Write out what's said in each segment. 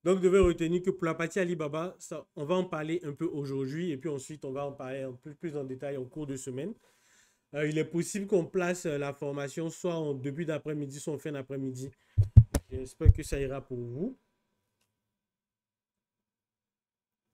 Donc, vous devez retenir que pour la partie Alibaba, ça, on va en parler un peu aujourd'hui et puis ensuite, on va en parler un peu plus en détail en cours de semaine. Il est possible qu'on place la formation soit en début d'après-midi, soit en fin d'après-midi. J'espère que ça ira pour vous.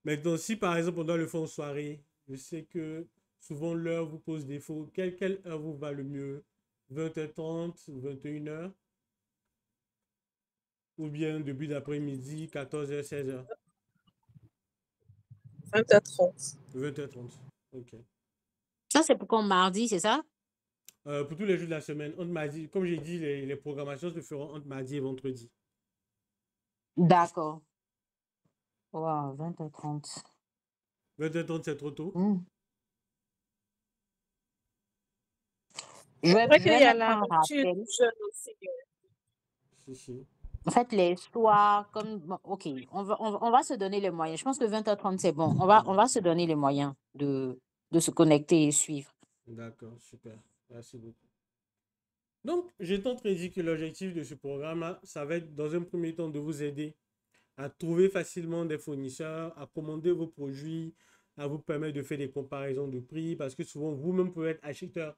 Maintenant, si par exemple on doit le faire en soirée, je sais que souvent l'heure vous pose défaut. Quelle heure vous va le mieux? 20h30, 21h ou bien début d'après-midi, 14h, 16h? 20h30. 20h30. Ok. Ça, c'est pour quand mardi, c'est ça? Pour tous les jours de la semaine, entre mardi, comme j'ai dit, les programmations se feront entre mardi et vendredi. D'accord. Wow, 20h30. 20h30, c'est trop tôt? Je C'est vais, vrai je qu'il vais y a mettre la un rupture rappel. du jeûne aussi. Si, si. En fait, les soirs, comme, bon, OK, on va se donner les moyens. Je pense que 20h30, c'est bon. On va se donner les moyens de se connecter et suivre. D'accord, super. Merci beaucoup. Donc, j'étais en train de dire que l'objectif de ce programme-là, ça va être dans un premier temps de vous aider à trouver facilement des fournisseurs, à commander vos produits, à vous permettre de faire des comparaisons de prix, parce que souvent, vous-même pouvez être acheteur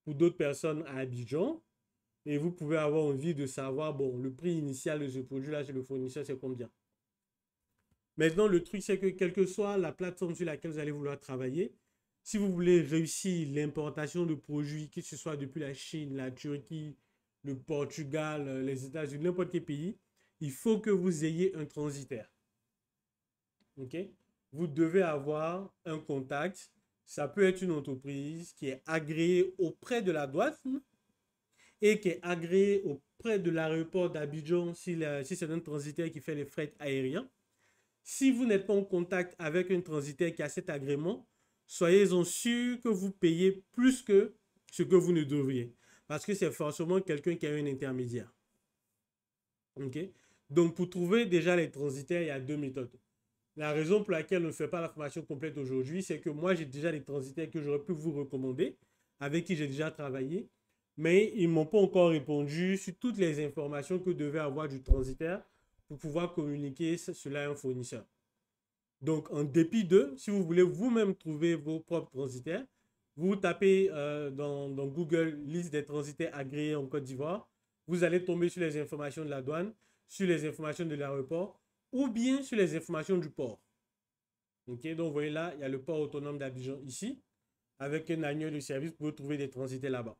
pour d'autres personnes à Abidjan, et vous pouvez avoir envie de savoir, bon, le prix initial de ce produit-là chez le fournisseur, c'est combien. Maintenant, le truc, c'est que quelle que soit la plateforme sur laquelle vous allez vouloir travailler, si vous voulez réussir l'importation de produits, que ce soit depuis la Chine, la Turquie, le Portugal, les États-Unis, n'importe quel pays, il faut que vous ayez un transitaire. OK? Vous devez avoir un contact. Ça peut être une entreprise qui est agréée auprès de la douane et qui est agréée auprès de l'aéroport d'Abidjan si c'est un transitaire qui fait les frais aériens. Si vous n'êtes pas en contact avec un transitaire qui a cet agrément, soyez-en sûr que vous payez plus que ce que vous ne devriez. Parce que c'est forcément quelqu'un qui a un intermédiaire. OK? Donc, pour trouver déjà les transitaires, il y a deux méthodes. La raison pour laquelle on ne fait pas la formation complète aujourd'hui, c'est que moi, j'ai déjà des transitaires que j'aurais pu vous recommander, avec qui j'ai déjà travaillé, mais ils ne m'ont pas encore répondu sur toutes les informations que devait avoir du transitaire pour pouvoir communiquer cela à un fournisseur. Donc, en dépit d'eux, si vous voulez vous-même trouver vos propres transitaires, vous tapez dans Google liste des transitaires agréés en Côte d'Ivoire. Vous allez tomber sur les informations de la douane, sur les informations de l'aéroport ou bien sur les informations du port. Ok, donc vous voyez là, il y a le port autonome d'Abidjan ici. Avec un annuaire de service, vous pouvez trouver des transitaires là-bas.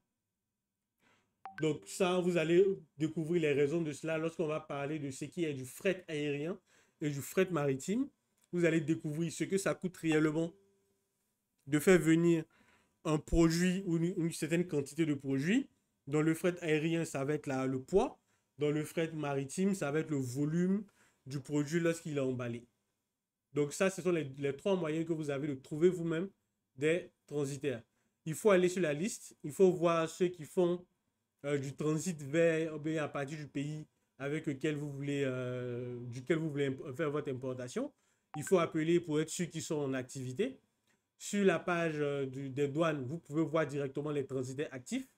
Donc ça, vous allez découvrir les raisons de cela lorsqu'on va parler de ce qui est du fret aérien et du fret maritime. Vous allez découvrir ce que ça coûte réellement de faire venir un produit ou une certaine quantité de produits. Dans le fret aérien, ça va être le poids. Dans le fret maritime, ça va être le volume du produit lorsqu'il est emballé. Donc ça, ce sont les trois moyens que vous avez de trouver vous-même des transitaires. Il faut aller sur la liste, il faut voir ceux qui font du transit vers à partir du pays avec lequel vous voulez, duquel vous voulez faire votre importation. Il faut appeler pour être sûr qu'ils sont en activité. Sur la page des douanes, vous pouvez voir directement les transitaires actifs.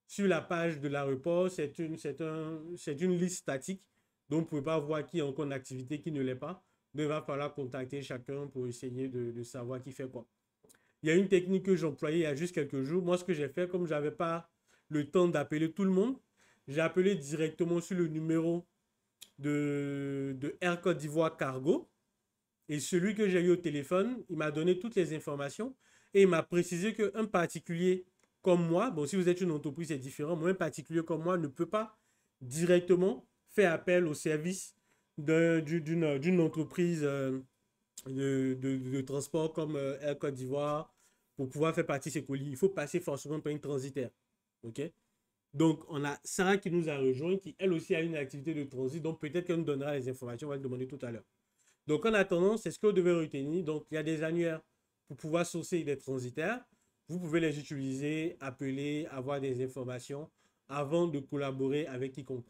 Sur la page de l'aéroport, c'est une liste statique. Donc, vous ne pouvez pas voir qui est encore en activité, qui ne l'est pas. Donc, il va falloir contacter chacun pour essayer de savoir qui fait quoi. Il y a une technique que j'employais il y a juste quelques jours. Moi, ce que j'ai fait, comme je n'avais pas le temps d'appeler tout le monde, j'ai appelé directement sur le numéro de Air Côte d'Ivoire Cargo. Et celui que j'ai eu au téléphone, il m'a donné toutes les informations et il m'a précisé qu'un particulier comme moi, bon, si vous êtes une entreprise, c'est différent, mais un particulier comme moi ne peut pas directement faire appel au service d'une entreprise de transport comme Air Côte d'Ivoire pour pouvoir faire partie de ses colis. Il faut passer forcément par une transitaire. OK? Donc, on a Sarah qui nous a rejoint, qui elle aussi a une activité de transit, donc peut-être qu'elle nous donnera les informations, on va le demander tout à l'heure. Donc, en attendant, c'est ce que vous devez retenir. Donc, il y a des annuaires pour pouvoir sourcer des transitaires. Vous pouvez les utiliser, appeler, avoir des informations avant de collaborer avec quiconque.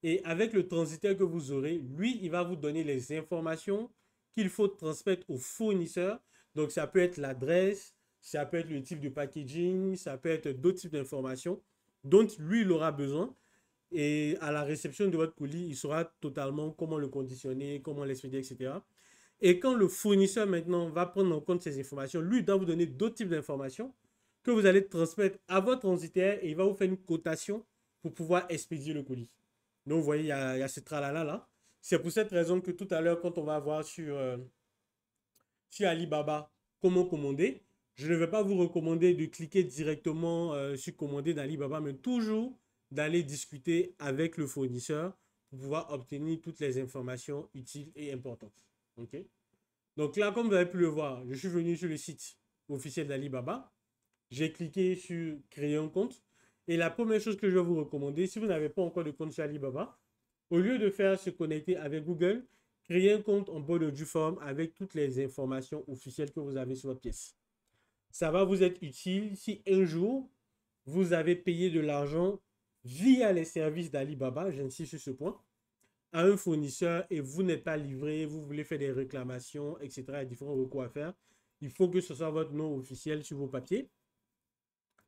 Et avec le transitaire que vous aurez, lui, il va vous donner les informations qu'il faut transmettre au fournisseur. Donc, ça peut être l'adresse, ça peut être le type de packaging, ça peut être d'autres types d'informations dont lui, il aura besoin. Et à la réception de votre colis, il saura totalement comment le conditionner, comment l'expédier, etc. Et quand le fournisseur maintenant va prendre en compte ces informations, lui doit vous donner d'autres types d'informations que vous allez transmettre à votre transitaire et il va vous faire une cotation pour pouvoir expédier le colis. Donc vous voyez, il y a ce tralala là. C'est pour cette raison que tout à l'heure, quand on va voir sur Alibaba comment commander, je ne vais pas vous recommander de cliquer directement sur commander d'Alibaba, mais toujours d'aller discuter avec le fournisseur pour pouvoir obtenir toutes les informations utiles et importantes. Ok? Donc là, comme vous avez pu le voir, je suis venu sur le site officiel d'Alibaba. J'ai cliqué sur créer un compte. Et la première chose que je vais vous recommander, si vous n'avez pas encore de compte sur Alibaba, au lieu de faire se connecter avec Google, créez un compte en bas du forum avec toutes les informations officielles que vous avez sur votre pièce. Ça va vous être utile si un jour, vous avez payé de l'argent via les services d'Alibaba, j'insiste sur ce point, à un fournisseur et vous n'êtes pas livré, vous voulez faire des réclamations, etc., et différents recours à faire. Il faut que ce soit votre nom officiel sur vos papiers.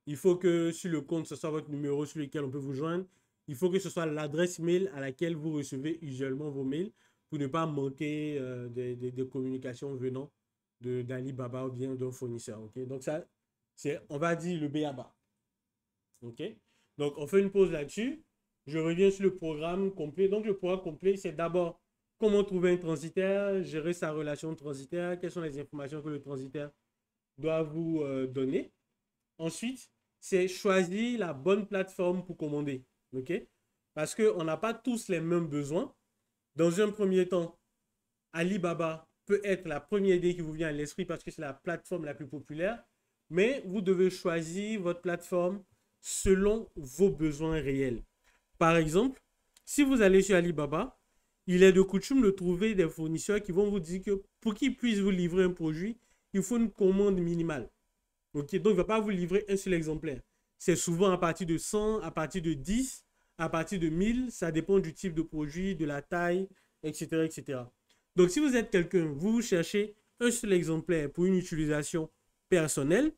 Il faut que sur le compte, ce soit votre numéro sur lequel on peut vous joindre. Il faut que ce soit l'adresse mail à laquelle vous recevez usuellement vos mails pour ne pas manquer des communications venant d'Alibaba ou bien d'un fournisseur. Okay? Donc ça, c'est, on va dire, le B.A.B.A. OK? Donc, on fait une pause là-dessus. Je reviens sur le programme complet. Donc, le programme complet, c'est d'abord comment trouver un transitaire, gérer sa relation transitaire, quelles sont les informations que le transitaire doit vous donner. Ensuite, c'est choisir la bonne plateforme pour commander. OK? Parce qu'on n'a pas tous les mêmes besoins. Dans un premier temps, Alibaba peut être la première idée qui vous vient à l'esprit parce que c'est la plateforme la plus populaire. Mais vous devez choisir votre plateforme selon vos besoins réels. Par exemple, si vous allez sur Alibaba, il est de coutume de trouver des fournisseurs qui vont vous dire que pour qu'ils puissent vous livrer un produit, il faut une commande minimale. Okay? Donc, il ne va pas vous livrer un seul exemplaire. C'est souvent à partir de 100, à partir de 10, à partir de 1000. Ça dépend du type de produit, de la taille, etc. etc. Donc, si vous êtes quelqu'un, vous cherchez un seul exemplaire pour une utilisation personnelle,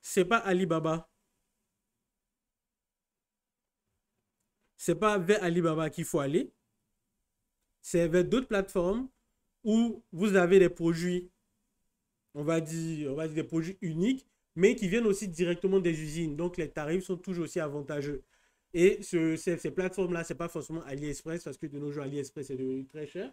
ce n'est pas Alibaba. Ce n'est pas vers Alibaba qu'il faut aller. C'est vers d'autres plateformes où vous avez des produits, on va dire des produits uniques, mais qui viennent aussi directement des usines. Donc, les tarifs sont toujours aussi avantageux. Et ces plateformes-là, ce n'est pas forcément AliExpress, parce que de nos jours, AliExpress est devenu très cher.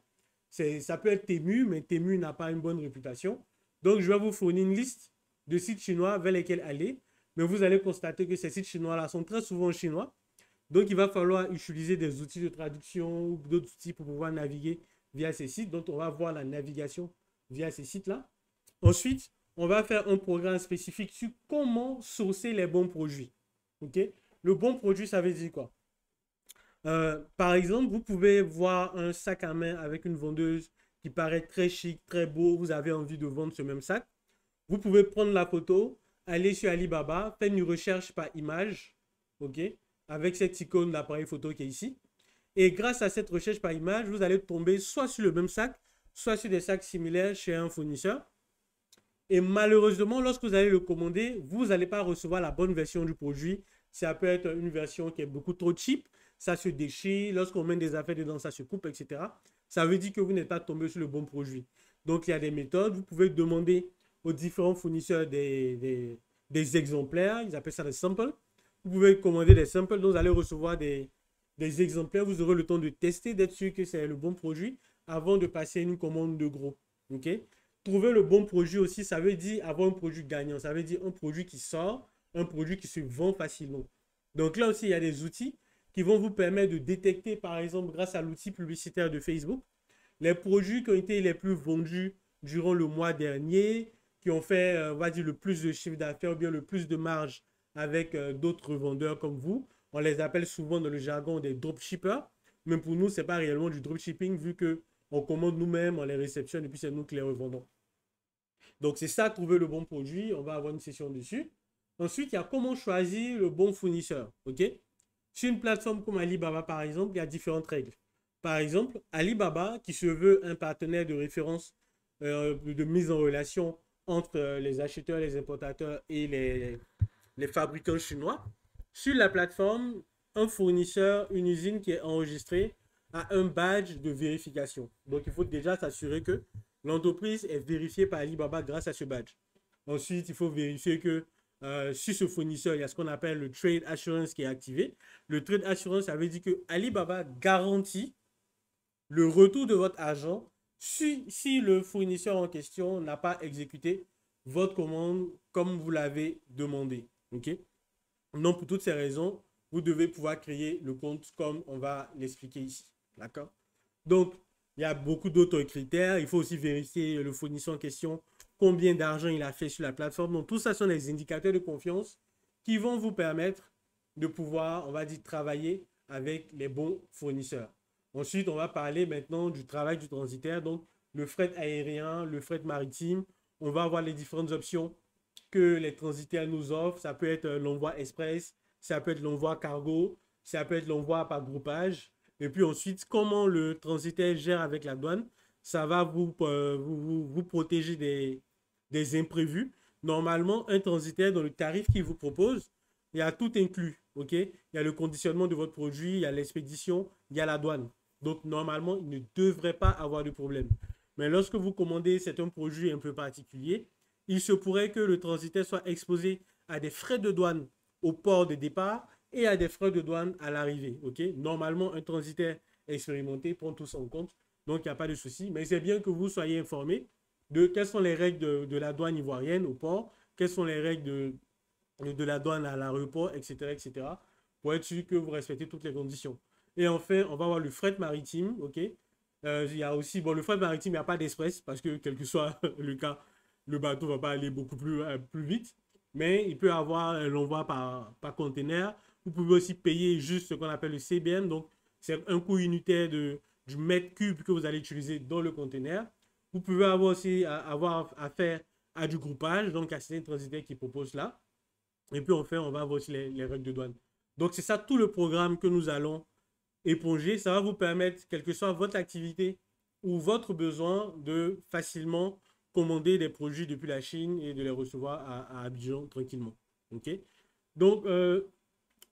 Ça peut être Temu, mais Temu n'a pas une bonne réputation. Donc, je vais vous fournir une liste de sites chinois vers lesquels aller. Mais vous allez constater que ces sites chinois-là sont très souvent chinois. Donc, il va falloir utiliser des outils de traduction ou d'autres outils pour pouvoir naviguer via ces sites. Donc, on va voir la navigation via ces sites-là. Ensuite, on va faire un programme spécifique sur comment sourcer les bons produits. Okay? Le bon produit, ça veut dire quoi? Par exemple, vous pouvez voir un sac à main avec une vendeuse qui paraît très chic, très beau. Vous avez envie de vendre ce même sac. Vous pouvez prendre la photo, aller sur Alibaba, faire une recherche par image, ok, avec cette icône d'appareil photo qui est ici. Et grâce à cette recherche par image, vous allez tomber soit sur le même sac, soit sur des sacs similaires chez un fournisseur. Et malheureusement, lorsque vous allez le commander, vous n'allez pas recevoir la bonne version du produit. Ça peut être une version qui est beaucoup trop cheap. Ça se déchire. Lorsqu'on met des affaires dedans, ça se coupe, etc. Ça veut dire que vous n'êtes pas tombé sur le bon produit. Donc, il y a des méthodes. Vous pouvez demander aux différents fournisseurs des exemplaires. Ils appellent ça des samples. Vous pouvez commander des samples. Donc, vous allez recevoir des exemplaires. Vous aurez le temps de tester, d'être sûr que c'est le bon produit avant de passer une commande de gros. OK? Trouver le bon produit aussi, ça veut dire avoir un produit gagnant. Ça veut dire un produit qui sort, un produit qui se vend facilement. Donc là aussi, il y a des outils qui vont vous permettre de détecter, par exemple, grâce à l'outil publicitaire de Facebook, les produits qui ont été les plus vendus durant le mois dernier, qui ont fait, on va dire, le plus de chiffre d'affaires ou bien le plus de marge avec d'autres vendeurs comme vous. On les appelle souvent dans le jargon des dropshippers. Mais pour nous, ce n'est pas réellement du dropshipping vu qu'on commande nous-mêmes, on les réceptionne et puis c'est nous qui les revendons. Donc, c'est ça, trouver le bon produit. On va avoir une session dessus. Ensuite, il y a comment choisir le bon fournisseur. OK? Sur une plateforme comme Alibaba, par exemple, il y a différentes règles. Par exemple, Alibaba, qui se veut un partenaire de référence de mise en relation entre les acheteurs, les importateurs et les fabricants chinois, sur la plateforme, un fournisseur, une usine qui est enregistrée a un badge de vérification. Donc, il faut déjà s'assurer que l'entreprise est vérifiée par Alibaba grâce à ce badge. Ensuite, il faut vérifier que sur ce fournisseur, il y a ce qu'on appelle le Trade Assurance qui est activé. Le Trade Assurance, ça veut dire que Alibaba garantit le retour de votre argent si le fournisseur en question n'a pas exécuté votre commande comme vous l'avez demandé. OK? Donc, pour toutes ces raisons, vous devez pouvoir créer le compte comme on va l'expliquer ici. D'accord? Donc, il y a beaucoup d'autres critères. Il faut aussi vérifier le fournisseur en question, combien d'argent il a fait sur la plateforme. Donc, tout ça sont des indicateurs de confiance qui vont vous permettre de pouvoir, on va dire, travailler avec les bons fournisseurs. Ensuite, on va parler maintenant du travail du transitaire, donc le fret aérien, le fret maritime. On va avoir les différentes options que les transitaires nous offrent. Ça peut être l'envoi express, ça peut être l'envoi cargo, ça peut être l'envoi par groupage. Et puis ensuite, comment le transitaire gère avec la douane, ça va vous protéger des imprévus. Normalement, un transitaire, dans le tarif qu'il vous propose, il y a tout inclus. OK? Il y a le conditionnement de votre produit, il y a l'expédition, il y a la douane. Donc, normalement, il ne devrait pas avoir de problème. Mais lorsque vous commandez certains produits un peu particuliers, il se pourrait que le transitaire soit exposé à des frais de douane au port de départ et à des frais de douane à l'arrivée. Okay? Normalement, un transitaire expérimenté prend tout ça en compte, donc il n'y a pas de souci. Mais c'est bien que vous soyez informé de quelles sont les règles de la douane ivoirienne au port, quelles sont les règles de la douane à l'aéroport, etc., etc., pour être sûr que vous respectez toutes les conditions. Et enfin, on va voir le fret maritime. Ok, il y a aussi, bon, le fret maritime, il n'y a pas d'express parce que, quel que soit le cas, le bateau ne va pas aller beaucoup plus vite. Mais il peut avoir l'envoi par conteneur. Vous pouvez aussi payer juste ce qu'on appelle le CBM. Donc, c'est un coût unitaire du mètre cube que vous allez utiliser dans le conteneur. Vous pouvez avoir aussi avoir affaire à du groupage. Donc, à certains transitaires qui proposent là. Et puis, enfin, on va avoir aussi les règles de douane. Donc, c'est ça tout le programme que nous allons éponger. Ça va vous permettre, quelle que soit votre activité ou votre besoin, de facilement commander des produits depuis la Chine et de les recevoir à Abidjan tranquillement. OK? Donc,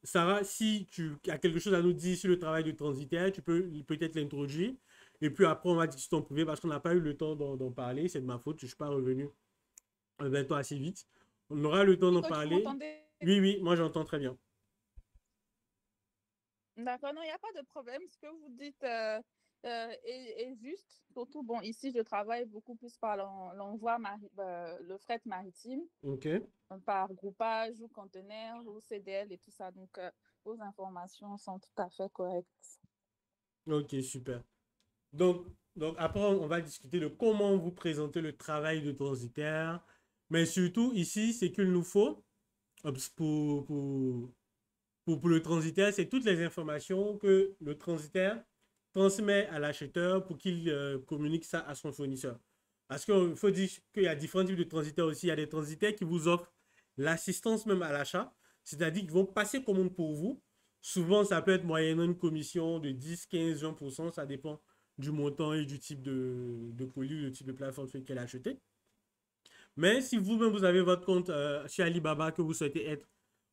Sarah, si tu as quelque chose à nous dire sur le travail de transitaire, tu peux peut-être l'introduire. Et puis après, on va discuter en privé parce qu'on n'a pas eu le temps d'en parler. C'est de ma faute. Je ne suis pas revenu vers toi assez vite. On aura le temps d'en Nico, tu parler. m'entendais? Oui, oui, moi j'entends très bien. D'accord, non, il n'y a pas de problème. Ce que vous dites est juste. Surtout, bon, ici, je travaille beaucoup plus par l'envoi, le fret maritime, OK. par groupage ou conteneur ou CDL et tout ça. Donc, vos informations sont tout à fait correctes. OK, super. Donc, après, on va discuter de comment vous présenter le travail de transitaire. Mais surtout, ici, c'est qu'il nous faut, pour le transitaire, c'est toutes les informations que le transitaire transmet à l'acheteur pour qu'il communique ça à son fournisseur. Parce qu'il faut dire qu'il y a différents types de transitaires aussi. Il y a des transitaires qui vous offrent l'assistance même à l'achat, c'est-à-dire qu'ils vont passer commande pour vous. Souvent, ça peut être moyennant une commission de 10, 15, 20%, ça dépend du montant et du type de colis, le type de plateforme sur lequel acheter. Mais si vous-même vous avez votre compte chez Alibaba, que vous souhaitez être,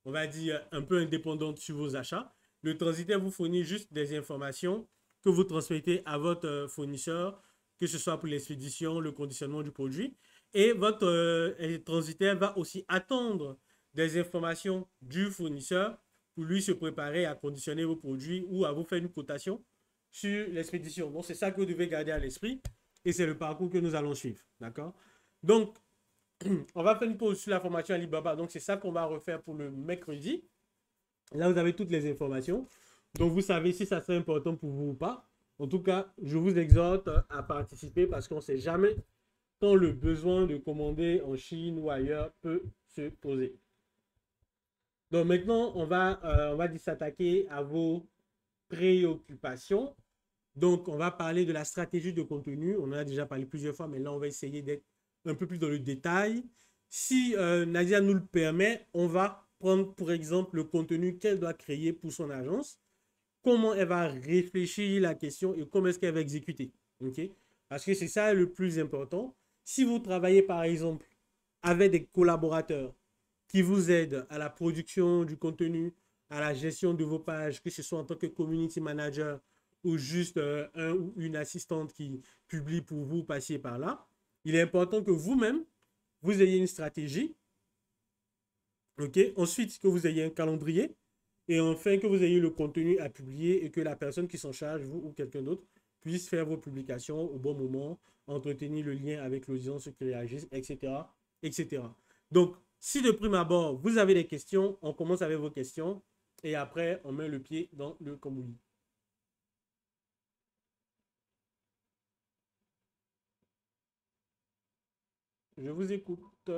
on va dire, un peu indépendante sur vos achats, le transitaire vous fournit juste des informations que vous transmettez à votre fournisseur, que ce soit pour l'expédition, le conditionnement du produit. Et votre transitaire va aussi attendre des informations du fournisseur pour lui se préparer à conditionner vos produits ou à vous faire une cotation sur l'expédition. Donc, c'est ça que vous devez garder à l'esprit et c'est le parcours que nous allons suivre. D'accord? Donc, on va faire une pause sur la formation Alibaba. Donc, c'est ça qu'on va refaire pour le mercredi. Là, vous avez toutes les informations. Donc, vous savez si ça serait important pour vous ou pas. En tout cas, je vous exhorte à participer parce qu'on ne sait jamais quand le besoin de commander en Chine ou ailleurs peut se poser. Donc, maintenant, on va s'attaquer à vos préoccupations. Donc, on va parler de la stratégie de contenu. On en a déjà parlé plusieurs fois, mais là, on va essayer d'être un peu plus dans le détail. Si Nadia nous le permet, on va prendre pour exemple le contenu qu'elle doit créer pour son agence, comment elle va réfléchir la question et comment est-ce qu'elle va exécuter. Okay? Parce que c'est ça le plus important. Si vous travaillez par exemple avec des collaborateurs qui vous aident à la production du contenu, à la gestion de vos pages, que ce soit en tant que community manager ou juste un ou une assistante qui publie pour vous, passiez par là, il est important que vous-même, vous ayez une stratégie. OK? Ensuite, que vous ayez un calendrier. Et enfin, que vous ayez le contenu à publier et que la personne qui s'en charge, vous ou quelqu'un d'autre, puisse faire vos publications au bon moment, entretenir le lien avec l'audience qui réagisse, etc., etc. Donc, si de prime abord, vous avez des questions, on commence avec vos questions et après, on met le pied dans le cambouis. Je vous écoute.